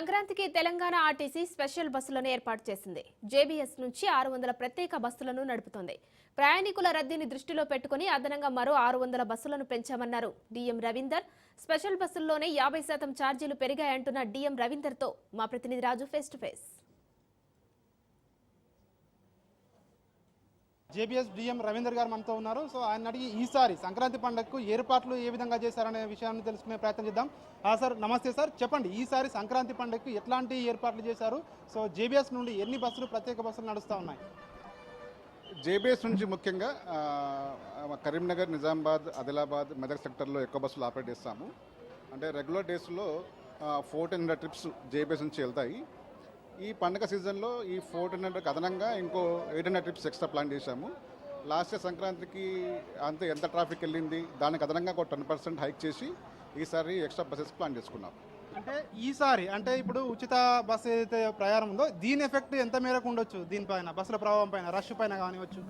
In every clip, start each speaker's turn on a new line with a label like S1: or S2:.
S1: సంక్రాంతికి Telangana RTC special బస్సులను ఏర్పాటు చేసింది. జేబీఎస్ నుంచి 600 ప్రత్యేక బస్సులను నడుపుతోంది. ప్రయాణికుల రద్దీని దృష్టిలో పెట్టుకుని అదనంగా మరో 600 బస్సులను పెంచామన్నారు డీఎం రవీందర్. స్పెషల్ బస్సుల్లోనే 50% ఛార్జీలు పెరిగాయంటున్న డీఎం రవీందర్తో మా ప్రతినిధి Raju face to face.
S2: JBS DM Ravinder garu మనతో ఉన్నారు. సో ఆయన అడిగి ఈసారి సంక్రాంతి పండుగకు ఏర్పాట్లు ఏ విధంగా చేశారనే విషయాన్ని తెలుసుకునే ప్రయత్నం చేద్దాం. సార్ నమస్తే సార్, చెప్పండి ఈసారి సంక్రాంతి పండుగకు ఎట్లాంటి ఏర్పాట్లు చేశారు? సో జేబీఎస్ నుండి ఎన్ని బస్సులు ప్రత్యేక బస్సులు నడుస్తూ ఉన్నాయి?
S3: జేబీఎస్ నుంచి ముఖ్యంగా కరీంనగర్, నిజామాబాద్, ఆదిలాబాద్, మెదక్ సెక్టర్లో ఎక్కువ బస్సులు ఆపరేట్ చేస్తాము. అంటే రెగ్యులర్ డేస్లో 1400 ట్రిప్స్ జేబీఎస్ నుంచి వెళ్తాయి. ఈ పండుగ సీజన్లో ఈ 1400 అదనంగా ఇంకో 800 ట్రిప్స్ ఎక్స్ట్రా ప్లాన్ చేశాము. లాస్ట్ ఇయర్ సంక్రాంతికి అంతే ఎంత ట్రాఫిక్ వెళ్ళింది దానికి అదనంగా ఒక 10% హైక్ చేసి ఈసారి ఎక్స్ట్రా బస్సెస్ ప్లాన్ చేసుకున్నాం.
S2: అంటే ఈసారి అంటే ఇప్పుడు ఉచిత బస్సు ఏదైతే ప్రయాణం ఉందో దీని ఎఫెక్ట్ ఎంత మేరకు ఉండొచ్చు? దీనిపైన బస్సుల ప్రభావం పైన, రష్ పైన కానివచ్చు?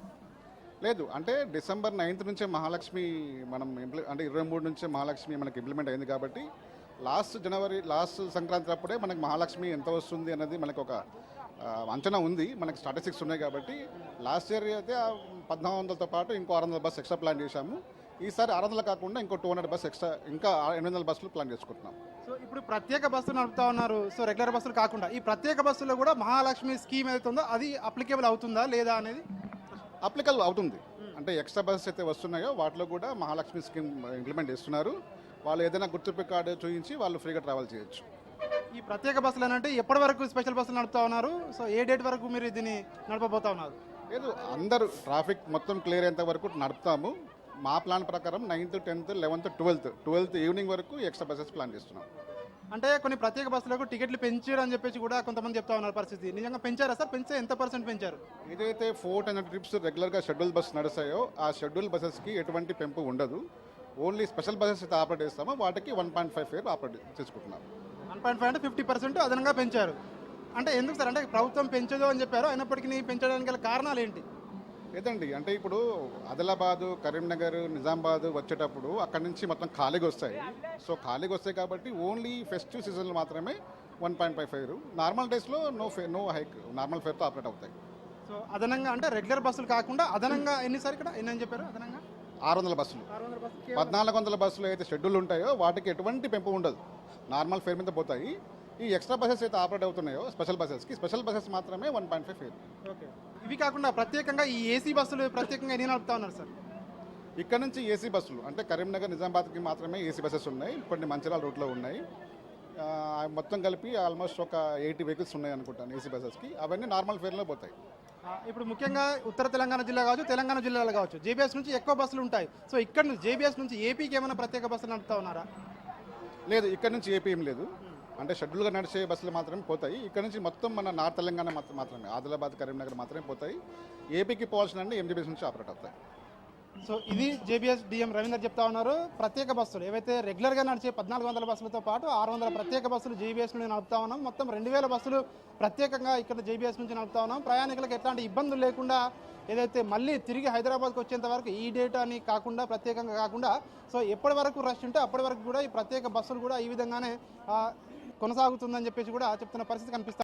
S3: లేదు, అంటే డిసెంబర్ 9 నుంచే మహాలక్ష్మి మనం అంటే 23 నుంచే మహాలక్ష్మి మనకి ఇంప్లిమెంట్ అయింది కాబట్టి లాస్ట్ సంక్రాంతి అప్పుడే మనకి మహాలక్ష్మి ఎంత వస్తుంది అనేది మనకు ఒక అంచనా ఉంది. మనకి స్టాటిస్టిక్స్ ఉన్నాయి కాబట్టి లాస్ట్ ఇయర్ అయితే 1400తో పాటు ఇంకో 600 బస్సు ఎక్స్ట్రా ప్లాన్ చేశాము. ఈసారి 600 కాకుండా ఇంకో 200 బస్సు ఎక్స్ట్రా, ఇంకా 800 బస్సులు ప్లాన్ చేసుకుంటున్నాం.
S2: సో ఇప్పుడు ప్రత్యేక బస్సులు నడుపుతా ఉన్నారు. సో రెగ్యులర్ బస్సులు కాకుండా ఈ ప్రత్యేక బస్సులో కూడా మహాలక్ష్మి స్కీమ్ ఏదైతే ఉందో అది అప్లికేబుల్ అవుతుందా లేదా అనేది?
S3: అప్లికబుల్ అవుతుంది. అంటే ఎక్స్ట్రా బస్సెస్ అయితే వస్తున్నాయో వాటిలో కూడా మహాలక్ష్మి స్కీమ్ ఇంప్లిమెంట్ చేస్తున్నారు. వాళ్ళు ఏదైనా గుర్తింపు కార్డు చూపించి వాళ్ళు ఫ్రీగా ట్రావెల్ చేయొచ్చు.
S2: ఈ ప్రత్యేక బస్సులు అంటే ఎప్పటి వరకు స్పెషల్ బస్సులు నడుపుతా ఉన్నారు? సో ఏ డేట్ వరకు మీరు దీన్ని నడపబోతా ఉన్నారు?
S3: లేదు, అందరూ ట్రాఫిక్ మొత్తం క్లియర్ అయ్యేంత వరకు నడుపుతాము. మా ప్లాన్ ప్రకారం 9th, 10th, 11th, 12th evening వరకు ఎక్స్ట్రా బస్సెస్ ప్లాన్ చేస్తున్నాం.
S2: అంటే కొన్ని ప్రత్యేక బస్సులకు టికెట్లు పెంచారు అని చెప్పేసి కూడా కొంతమంది చెప్తా ఉన్నారు. పరిస్థితి నిజంగా పెంచారా సార్? పెంచే ఎంత % పెంచారు?
S3: ఏదైతే 400 ట్రిప్స్ రెగ్యులర్గా షెడ్యూల్ బస్సు నడుస్తాయో ఆ షెడ్యూల్ బస్సెస్కి ఎటువంటి పెంపు ఉండదు. ఓన్లీ స్పెషల్ బస్సెస్ అయితే ఆపరేట్ చేస్తామో వాటికి 1.5 ఫేర్ ఆపరేట్ చేసుకుంటున్నాం.
S2: 1.5 అంటే 50% అదనంగా పెంచారు. అంటే ఎందుకు సార్? అంటే ప్రభుత్వం పెంచదు అని చెప్పారు, అయినప్పటికీ పెంచడానికి గల కారణాలు ఏంటి?
S3: లేదండి, అంటే ఇప్పుడు ఆదిలాబాదు, కరీంనగర్, నిజామాబాద్ వచ్చేటప్పుడు అక్కడి నుంచి మొత్తం ఖాళీగా వస్తాయి. సో ఖాళీగా వస్తాయి కాబట్టి ఓన్లీ ఫెస్టివ్ సీజన్లో మాత్రమే 1.5 ఫేర్. నార్మల్ డేస్లో నో హైక్, నార్మల్ ఫేర్తో ఆపరేట్ అవుతాయి.
S2: సో అదనంగా అంటే రెగ్యులర్ బస్సులు కాకుండా అదనంగా ఎన్నిసార్లు ఇక్కడ ఎన్ని అని చెప్పారు? అదనంగా
S3: 600 బస్సులు. 1400 బస్సులు అయితే షెడ్యూల్ ఉంటాయో వాటికి ఎటువంటి పెంపు ఉండదు, నార్మల్ ఫేర్ మీద పోతాయి. ఈ ఎక్స్ట్రా బస్సెస్ అయితే ఆపరేట్ అవుతున్నాయో స్పెషల్ బస్సెస్ మాత్రమే 1.5 ఫేర్.
S2: ఓకే. ఇవి కాకుండా ప్రత్యేకంగా ఈ ఏసీ బస్సులు ప్రత్యేకంగా ఎన్ని నడుపుతా ఉన్నారు సార్?
S3: ఇక్కడ నుంచి ఏసీ బస్సులు అంటే కరీంనగర్, నిజామాబాద్కి మాత్రమే ఏసీ బస్సెస్ ఉన్నాయి. కొన్ని మంచిర్యాల రూట్లో ఉన్నాయి. మొత్తం కలిపి ఆల్మోస్ట్ ఒక 80 వెహికల్స్ ఉన్నాయి అనుకుంటాను ఏసీ బస్సెస్కి. అవన్నీ నార్మల్ ఫేర్లో పోతాయి.
S2: ఇప్పుడు ముఖ్యంగా ఉత్తర తెలంగాణ జిల్లా కావచ్చు, తెలంగాణ జిల్లాలో కావచ్చు, జేబీఎస్ నుంచి ఎక్కువ బస్సులు ఉంటాయి. సో ఇక్కడ నుంచి జేబీఎస్ నుంచి ఏపీకి ఏమైనా ప్రత్యేక బస్సులు నడుపుతా ఉన్నారా?
S3: లేదు, ఇక్కడ నుంచి ఏపీ ఏం లేదు. అంటే షెడ్యూల్గా నడిచే బస్సులు మాత్రమే పోతాయి. ఇక్కడ నుంచి మొత్తం మన నార్త్ తెలంగాణ మాత్రమే, ఆదిలాబాద్, కరీంనగర్ మాత్రమే పోతాయి. ఏపీకి పోవాల్సిన ఎంజీబీఎస్ నుంచి ఆపరేట్ అవుతాయి.
S2: సో ఇది జేబీఎస్ డీఎం రవీందర్ చెప్తా ఉన్నారు. ప్రత్యేక బస్సులు ఏవైతే రెగ్యులర్గా నడిచే 1400 బస్సులతో పాటు 600 ప్రత్యేక బస్సులు జేబీఎస్ నుండి నడుపుతా ఉన్నాం. మొత్తం 2000 బస్సులు ప్రత్యేకంగా ఇక్కడ జేబీఎస్ నుంచి నడుపుతా ఉన్నాం. ప్రయాణికులకు ఎట్లాంటి ఇబ్బందులు లేకుండా ఏదైతే మళ్ళీ తిరిగి హైదరాబాద్కి వచ్చేంత వరకు ఈ డేట్ అని కాకుండా ప్రత్యేకంగా కాకుండా సో ఎప్పటి వరకు రష్ ఉంటే అప్పటి వరకు కూడా ఈ ప్రత్యేక బస్సులు కూడా ఈ విధంగానే కొనసాగుతుందని చెప్పేసి కూడా చెప్తున్న పరిస్థితి కనిపిస్తుంది.